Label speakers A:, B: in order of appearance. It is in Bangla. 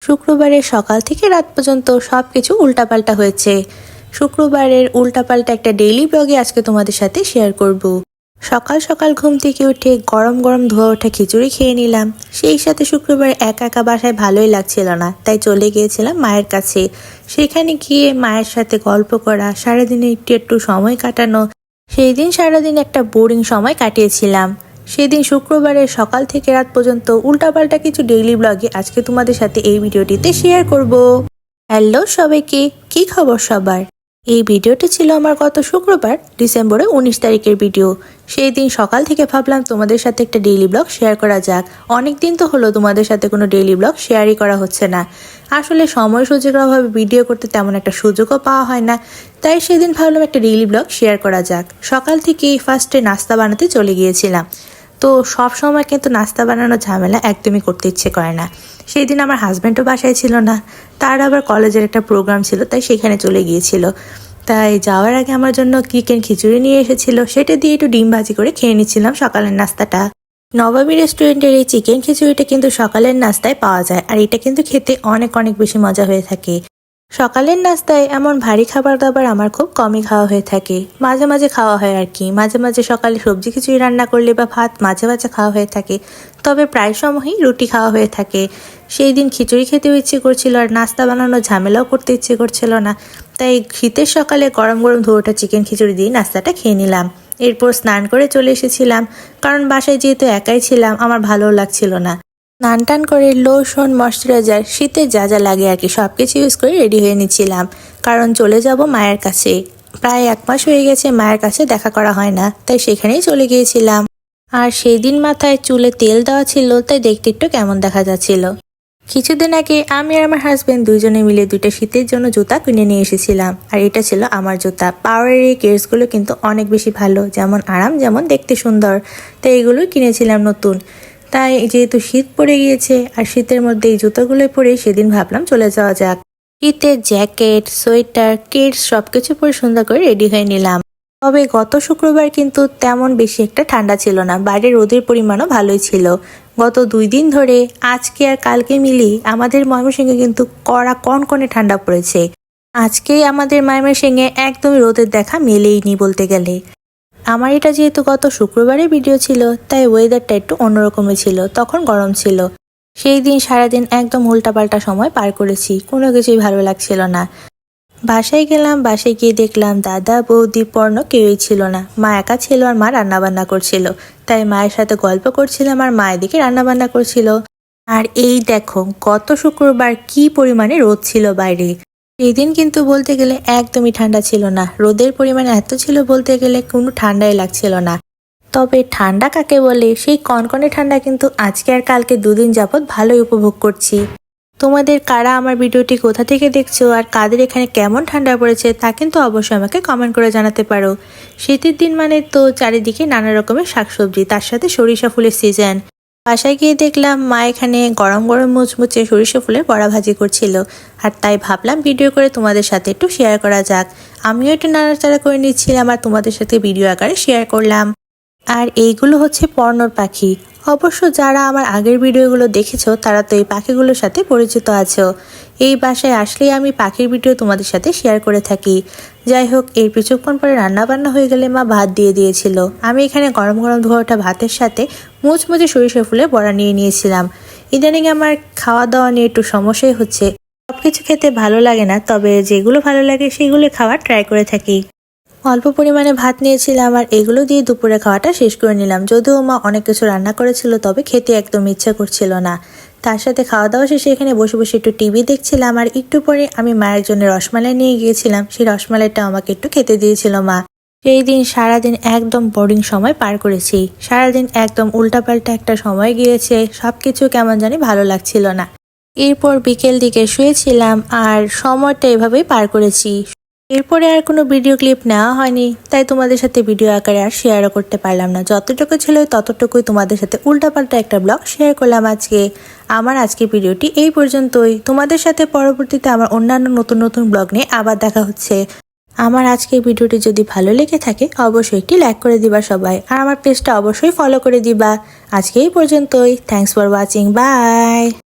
A: শুক্রবারের সকাল থেকে রাত পর্যন্ত সব কিছু উল্টাপাল্টা হয়েছে। শুক্রবারের উল্টাপাল্টা একটা ডেইলি ব্লগে আজকে তোমাদের সাথে শেয়ার করব। সকাল সকাল ঘুম থেকে উঠে গরম গরম ধোয়া ওঠা খিচুড়ি খেয়ে নিলাম। সেই সাথে শুক্রবার একা একা বাসায় ভালোই লাগছিল না, তাই চলে গিয়েছিলাম মায়ের কাছে। সেখানে গিয়ে মায়ের সাথে গল্প করা, সারাদিনে একটু একটু সময় কাটানো। সেই দিন সারাদিন একটা বোরিং সময় কাটিয়েছিলাম। সেদিন শুক্রবারের সকাল থেকে রাত পর্যন্ত উল্টাপাল্টা কিছু ডেইলি ব্লগে আজকে তোমাদের সাথে এই ভিডিওটিতে শেয়ার করব। হ্যালো সবাইকে, কি খবর সবার? এই ভিডিওটি ছিল আমার গত শুক্রবার ডিসেম্বরের 19 তারিখের ভিডিও। সেই দিন সকাল থেকে ভাবলাম তোমাদের সাথে একটা ডেইলি ব্লগ শেয়ার করা যাক। অনেক দিন তো হলো তোমাদের সাথে কোনো ডেইলি ব্লগ শেয়ারই করা হচ্ছে না। আসলে সময় সুযোগের অভাবে ভিডিও করতে তেমন একটা সুযোগও পাওয়া হয় না, তাই সেদিন ভাবলাম একটা ডেইলি ব্লগ শেয়ার করা যাক। সকাল থেকেই ফার্স্টে নাস্তা বানাতে চলে গিয়েছিলাম। তো সব সময় কিন্তু নাস্তা বানানোর ঝামেলা একদমই করতে ইচ্ছে করে না। সেই দিন আমার হাজব্যান্ডও বাসায় ছিল না, তার আবার কলেজের একটা প্রোগ্রাম ছিল, তাই সেখানে চলে গিয়েছিল। তাই যাওয়ার আগে আমার জন্য চিকেন খিচুড়ি নিয়ে এসেছিল, সেটা দিয়ে একটু ডিম ভাজি করে খেয়ে নিচ্ছিলাম সকালের নাস্তাটা। নবাবী রেস্টুরেন্টের এই চিকেন খিচুড়িটা কিন্তু সকালের নাস্তায় পাওয়া যায়, আর এটা কিন্তু খেতে অনেক অনেক বেশি মজা হয়ে থাকে। সকালের নাস্তায় এমন ভারী খাবার দাবার আমার খুব কমই খাওয়া হয়ে থাকে, মাঝে মাঝে খাওয়া হয় আর কি। মাঝে মাঝে সকালে সবজি খিচুড়ি রান্না করলে বা ভাত মাঝে মাঝে খাওয়া হয়ে থাকে, তবে প্রায় সময়ই রুটি খাওয়া হয়ে থাকে। সেই দিন খিচুড়ি খেতেও ইচ্ছে করছিল, আর নাস্তা বানানোর ঝামেলাও করতে ইচ্ছে করছিল না, তাই শীতের সকালে গরম গরম ধোয়াটা চিকেন খিচুড়ি দিয়ে নাস্তাটা খেয়ে নিলাম। এরপর স্নান করে চলে এসেছিলাম, কারণ বাসায় যেহেতু একাই ছিলাম আমার ভালোও লাগছিল না। স্নান টান করে লোশন, ময়শ্চারাইজার, শীতে যা যা লাগে আর কি সব কিছু ইউজ করে রেডি হয়ে নিচ্ছিলাম, কারণ চলে যাব মায়ের কাছে। প্রায় 1 মাস হয়ে গেছে মায়ের কাছে দেখা করা হয় না, তাই সেখানেই চলে গিয়েছিলাম। আর সেই দিন মাথায় চুলে তেল দেওয়া ছিল, তাই দেখতে একটু কেমন দেখা যাচ্ছিল। কিছুদিন আগে আমি আর আমার হাজবেন্ড দুইজনে মিলে 2টা শীতের জন্য জুতা কিনে নিয়ে এসেছিলাম, আর এটা ছিল আমার জুতা। পাওয়ারের এই কেসগুলো কিন্তু অনেক বেশি ভালো, যেমন আরাম যেমন দেখতে সুন্দর, তাই এগুলো কিনেছিলাম নতুন। তাই যেহেতু শীত পড়ে গিয়েছে, আর শীতের মধ্যে এই জুতোগুলো পরে সেদিন ভাবলাম চলে যাওয়া যাক। শীতের জ্যাকেট, সোয়েটার, কিডস সবকিছু পরে সুন্দর করে রেডি হয়ে নিলাম। তবে গত শুক্রবার কিন্তু তেমন বেশি একটা ঠান্ডা ছিল না, বাইরে রোদের পরিমাণও ভালোই ছিল। গত 2 দিন ধরে আজকে আর কালকে মিলি আমাদের ময়মনসিংহে কিন্তু কড়া কনকনে ঠান্ডা পড়েছে। আজকেই আমাদের ময়মনসিংহে একদমই রোদের দেখা মেলেইনি বলতে গেলে। আমার এটা যেহেতু গত শুক্রবারের ভিডিও ছিল, তাই ওয়েদারটা একটু অন্যরকমই ছিল, তখন গরম ছিল। সেই দিন সারাদিন একদম উল্টাপাল্টা সময় পার করেছি, কোনো কিছুই ভালো লাগছিল না। বাসায় গেলাম, বাসায় গিয়ে দেখলাম দাদা বৌদি পর্ণ কেউই ছিল না, মা একা ছিল আর মা রান্নাবান্না করছিল। তাই মায়ের সাথে গল্প করছিলাম আর মা এদিকে রান্নাবান্না করছিল। আর এই দেখো গত শুক্রবার কি পরিমাণে রোদ ছিল বাইরে। এই দিন কিন্তু বলতে গেলে একদমই ঠান্ডা ছিল না, রোদের পরিমাণ এত ছিল বলতে গেলে কোনো ঠান্ডাই লাগছিল না। তবে ঠান্ডা কাকে বলে, সেই কনকনে ঠান্ডা কিন্তু আজকে আর কালকে 2 দিন যাবৎ ভালোই উপভোগ করছি। তোমাদের কারা আমার ভিডিওটি কোথা থেকে দেখছো আর কাদের এখানে কেমন ঠান্ডা পড়েছে তা কিন্তু অবশ্যই আমাকে কমেন্ট করে জানাতে পারো। শীতের দিন মানে তো চারিদিকে নানা রকমের শাকসবজি, তার সাথে সরিষা ফুলের সিজন। বাসায় গিয়ে দেখলাম মা এখানে গরম গরম মুচমুচে সরিষা ফুলের বড়া ভাজি করছিল, আর তাই ভাবলাম ভিডিও করে তোমাদের সাথে একটু শেয়ার করা যাক। আমিও একটু নাড়াচাড়া করে নিচ্ছিলাম আর তোমাদের সাথে ভিডিও আকারে শেয়ার করলাম। আর এইগুলো হচ্ছে পর্ণর পাখি। অবশ্য যারা আমার আগের ভিডিওগুলো দেখেছো তারা তো এই পাখিগুলোর সাথে পরিচিত আছো। এই বাসায় আসলেই আমি পাখির ভিডিও তোমাদের সাথে শেয়ার করে থাকি। যাই হোক, এর কিছুক্ষণ পরে রান্নাবান্না হয়ে গেলে মা ভাত দিয়ে দিয়েছিল। আমি এখানে গরম গরম ধোয়া ওঠা ভাতের সাথে মুচমুচে সরিষা ফুলের বড়া নিয়ে নিয়েছিলাম। ইদানিং আমার খাওয়া দাওয়া নিয়ে একটু সমস্যাই হচ্ছে, সবকিছু খেতে ভালো লাগে না, তবে যেগুলো ভালো লাগে সেগুলো খাওয়ার ট্রাই করে থাকি। অল্প পরিমাণে ভাত নিয়েছিলাম আর এগুলো দিয়ে দুপুরে খাওয়াটা শেষ করে নিলাম। যদিও মা অনেক কিছু রান্না করেছিল, তবে খেতে একদম ইচ্ছা করছিল না। তার সাথে খাওয়া দাওয়া শেষে এখানে বসে বসে একটু টিভি দেখছিলাম, আর একটু পরে আমি মায়ের জন্য রসমালাই নিয়ে গিয়েছিলাম। সেই রসমালাইটা আমাকে একটু খেতে দিয়েছিল মা। সেই দিন সারাদিন একদম বোরিং সময় পার করেছি, সারাদিন একদম উল্টাপাল্টা একটা সময় গিয়েছে, সবকিছু কেমন জানি ভালো লাগছিল না। এরপর বিকেল দিকে শুয়েছিলাম আর সময়টা এভাবেই পার করেছি। এরপরে আর কোনো ভিডিও ক্লিপ নেওয়া হয়নি, তাই তোমাদের সাথে ভিডিও আকারে আর শেয়ারও করতে পারলাম না। যতটুকু ছিল ততটুকুই তোমাদের সাথে উল্টাপাল্টা একটা ব্লগ শেয়ার করলাম আজকে। আমার আজকে ভিডিওটি এই পর্যন্তই। তোমাদের সাথে পরবর্তীতে আমার অন্যান্য নতুন নতুন ব্লগ নিয়ে আবার দেখা হচ্ছে। আমার আজকের ভিডিওটি যদি ভালো লেগে থাকে অবশ্যই একটি লাইক করে দিবা সবাই, আর আমার পেজটা অবশ্যই ফলো করে দিবা। আজকে এই পর্যন্তই। Thanks for watching, by.